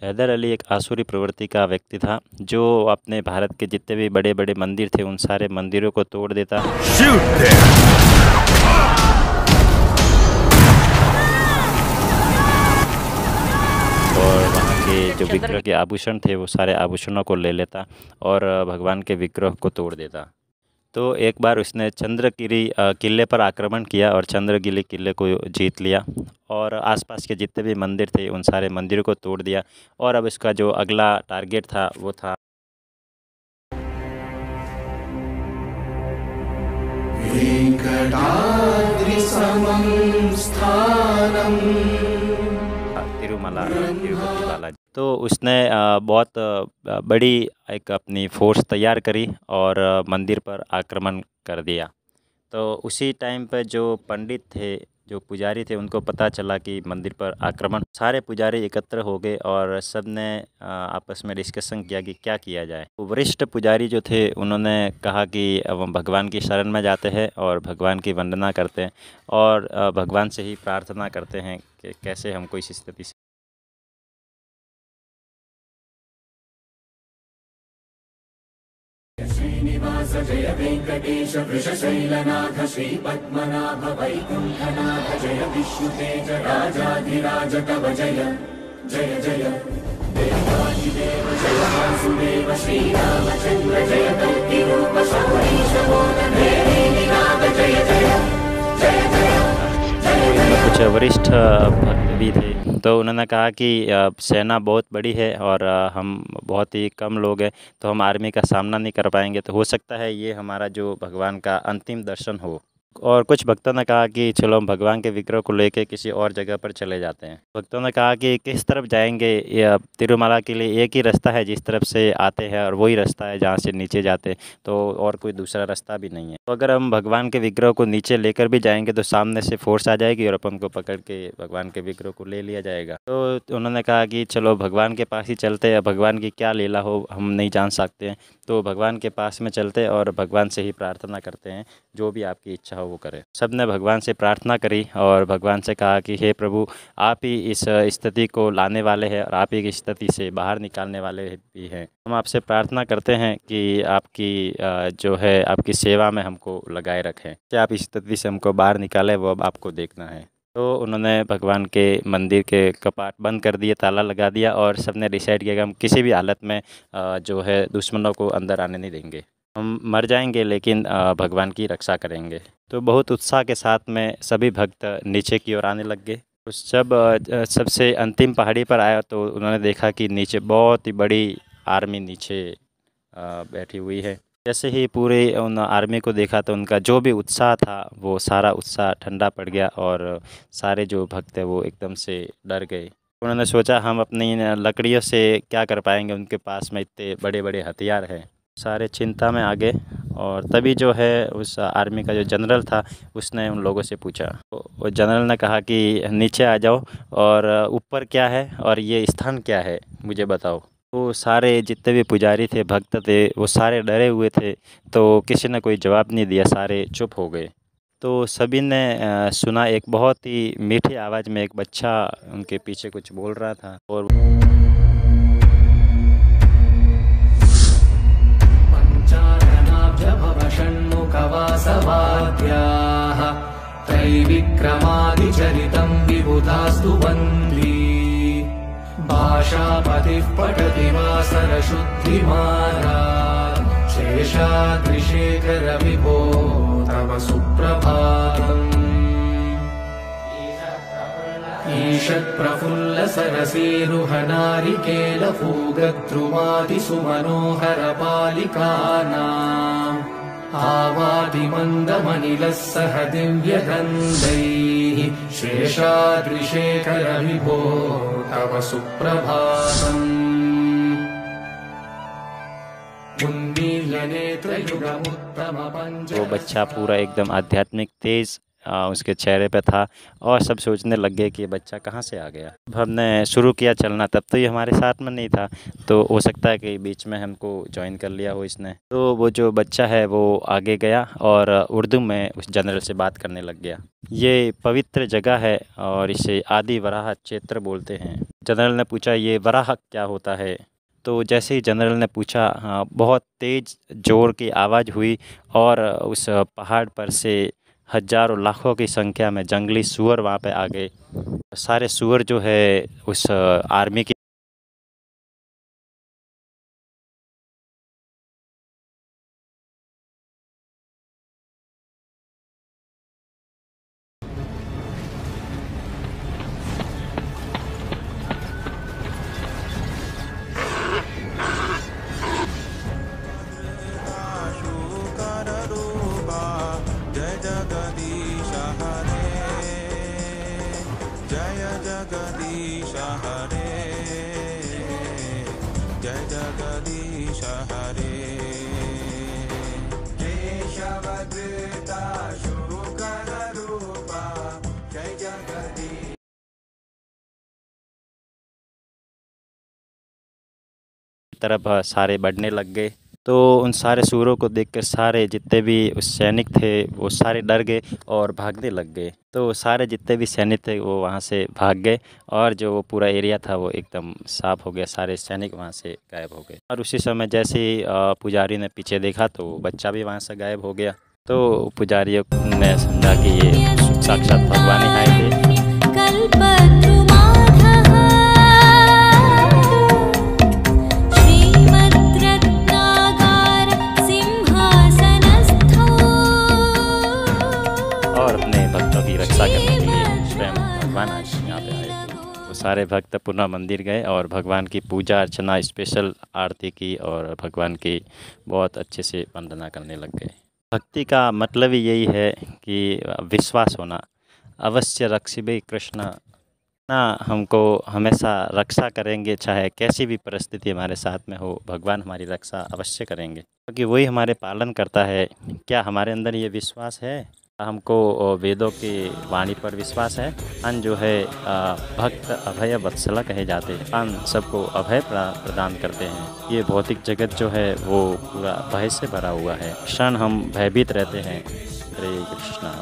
हैदर अली एक आसुरी प्रवृत्ति का व्यक्ति था जो अपने भारत के जितने भी बड़े बड़े मंदिर थे उन सारे मंदिरों को तोड़ देता और वहाँ के जो विग्रह के आभूषण थे वो सारे आभूषणों को ले लेता और भगवान के विग्रह को तोड़ देता। तो एक बार उसने चंद्रगिरी किले पर आक्रमण किया और चंद्रगिरी किले को जीत लिया और आसपास के जितने भी मंदिर थे उन सारे मंदिरों को तोड़ दिया। और अब इसका जो अगला टारगेट था वो था तिरुमला तिरुपति बालाजी। तो उसने बहुत बड़ी एक अपनी फ़ोर्स तैयार करी और मंदिर पर आक्रमण कर दिया। तो उसी टाइम पे जो पंडित थे, जो पुजारी थे, उनको पता चला कि मंदिर पर आक्रमण, सारे पुजारी एकत्र हो गए और सब ने आपस में डिस्कशन किया कि क्या किया जाए। तो वरिष्ठ पुजारी जो थे उन्होंने कहा कि अब हम भगवान की शरण में जाते हैं और भगवान की वंदना करते हैं और भगवान से ही प्रार्थना करते हैं कि कैसे हमको इस स्थिति से श्रीनिवास जय वेंकटेश वृषशैलनाथ श्री पद्मनाभ वैकुंठनाथ जय विष्णुतेज राजाधिराज तव जय जय जय देवादिदेव जय वासुदेव श्रीरामचंद्र जय कल्किरूप शौरीश मोदन निनाद जय जय जय जय। कुछ वरिष्ठ भक्त भी थे तो उन्होंने कहा कि सेना बहुत बड़ी है और हम बहुत ही कम लोग हैं तो हम आर्मी का सामना नहीं कर पाएंगे, तो हो सकता है ये हमारा जो भगवान का अंतिम दर्शन हो। और कुछ भक्तों ने कहा कि चलो हम भगवान के विग्रह को लेकर किसी और जगह पर चले जाते हैं। भक्तों ने कहा कि किस तरफ जाएंगे, या तिरुमला के लिए एक ही रास्ता है जिस तरफ से आते हैं और वही रास्ता है जहाँ से नीचे जाते हैं, तो और कोई दूसरा रास्ता भी नहीं है। तो अगर हम भगवान के विग्रह को नीचे लेकर भी जाएंगे तो सामने से फोर्स आ जाएगी और अपन को पकड़ के भगवान के विग्रह को ले लिया जाएगा। तो उन्होंने कहा कि चलो भगवान के पास ही चलते हैं, भगवान की क्या लीला हो हम नहीं जान सकते हैं, तो भगवान के पास में चलते और भगवान से ही प्रार्थना करते हैं, जो भी आपकी इच्छा हो वो करें। सब ने भगवान से प्रार्थना करी और भगवान से कहा कि हे प्रभु, आप ही इस स्थिति को लाने वाले हैं और आप ही इस स्थिति से बाहर निकालने वाले भी हैं। हम आपसे प्रार्थना करते हैं कि आपकी जो है आपकी सेवा में हमको लगाए रखें, कि आप इस स्थिति से हमको बाहर निकालें, वो अब आपको देखना है। तो उन्होंने भगवान के मंदिर के कपाट बंद कर दिए, ताला लगा दिया और सब ने डिसाइड किया कि हम किसी भी हालत में जो है दुश्मनों को अंदर आने नहीं देंगे, हम मर जाएंगे लेकिन भगवान की रक्षा करेंगे। तो बहुत उत्साह के साथ में सभी भक्त नीचे की ओर आने लग गए। उस जब सबसे अंतिम पहाड़ी पर आया तो उन्होंने देखा कि नीचे बहुत ही बड़ी आर्मी नीचे बैठी हुई है। जैसे ही पूरे उन आर्मी को देखा तो उनका जो भी उत्साह था वो सारा उत्साह ठंडा पड़ गया और सारे जो भक्त हैं वो एकदम से डर गए। उन्होंने सोचा हम अपनी लकड़ियों से क्या कर पाएंगे, उनके पास में इतने बड़े बड़े हथियार हैं। सारे चिंता में आ गए और तभी जो है उस आर्मी का जो जनरल था उसने उन लोगों से पूछा। वो जनरल ने कहा कि नीचे आ जाओ और ऊपर क्या है और ये स्थान क्या है मुझे बताओ। तो सारे जितने भी पुजारी थे, भक्त थे, वो सारे डरे हुए थे, तो किसी ने कोई जवाब नहीं दिया, सारे चुप हो गए। तो सभी ने सुना एक बहुत ही मीठी आवाज़ में एक बच्चा उनके पीछे कुछ बोल रहा था और षण्मुखवासवाद्याः त्रैविक्रमादिचरितं विबुधास्तु वन्दी भाषापतिः पठति वासरशुद्धिमारात् शेषाद्रिशेखर विभो तव सुप्रभातम्। ईषत्प्रफुल्लसरसीरुहनारिकेलफूगद्रुमादिसुमनोहरपालिकानाम् आवातिमन्दमनिलः सह दिव्यगन्धैः शेषाद्रिशेखर विभो तव तव सुप्रभातम् वो बच्चा पूरा एकदम आध्यात्मिक तेज उसके चेहरे पे था और सब सोचने लग गए कि ये बच्चा कहाँ से आ गया। अब हमने शुरू किया चलना, तब तो ये हमारे साथ में नहीं था, तो हो सकता है कि बीच में हमको ज्वाइन कर लिया हो इसने। तो वो जो बच्चा है वो आगे गया और उर्दू में उस जनरल से बात करने लग गया। ये पवित्र जगह है और इसे आदि वराह क्षेत्र बोलते हैं। जनरल ने पूछा, ये वराह क्या होता है? तो जैसे ही जनरल ने पूछा, हाँ, बहुत तेज़ ज़ोर की आवाज़ हुई और उस पहाड़ पर से हज़ारों लाखों की संख्या में जंगली सूअर वहाँ पे आ गए। सारे सूअर जो है उस आर्मी की तरफ सारे बढ़ने लग गए। तो उन सारे सूअरों को देखकर सारे जितने भी उस सैनिक थे वो सारे डर गए और भागने लग गए। तो सारे जितने भी सैनिक थे वो वहाँ से भाग गए और जो वो पूरा एरिया था वो एकदम साफ़ हो गया, सारे सैनिक वहाँ से गायब हो गए। और उसी समय जैसे ही पुजारी ने पीछे देखा तो बच्चा भी वहाँ से गायब हो गया। तो पुजारियों ने समझा कि ये साक्षात भगवान ही आए थे। और अपने भक्तों की रक्षा करने के लिए स्वयं भगवान आज यहाँ पे आए थे। वो सारे भक्त पुनः मंदिर गए और भगवान की पूजा अर्चना, स्पेशल आरती की और भगवान की बहुत अच्छे से वंदना करने लग गए। भक्ति का मतलब ही यही है कि विश्वास होना। अवश्य रक्षिबे कृष्ण ना, हमको हमेशा रक्षा करेंगे, चाहे कैसी भी परिस्थिति हमारे साथ में हो, भगवान हमारी रक्षा अवश्य करेंगे क्योंकि वही हमारे पालन करता है। क्या हमारे अंदर ये विश्वास है? हमको वेदों की वाणी पर विश्वास है। भगवान जो है भक्त अभय वत्सला कहे जाते हैं। भगवान सबको अभय प्रदान करते हैं। ये भौतिक जगत जो है वो पूरा भय से भरा हुआ है। क्षण हम भयभीत रहते हैं। हरे कृष्णा।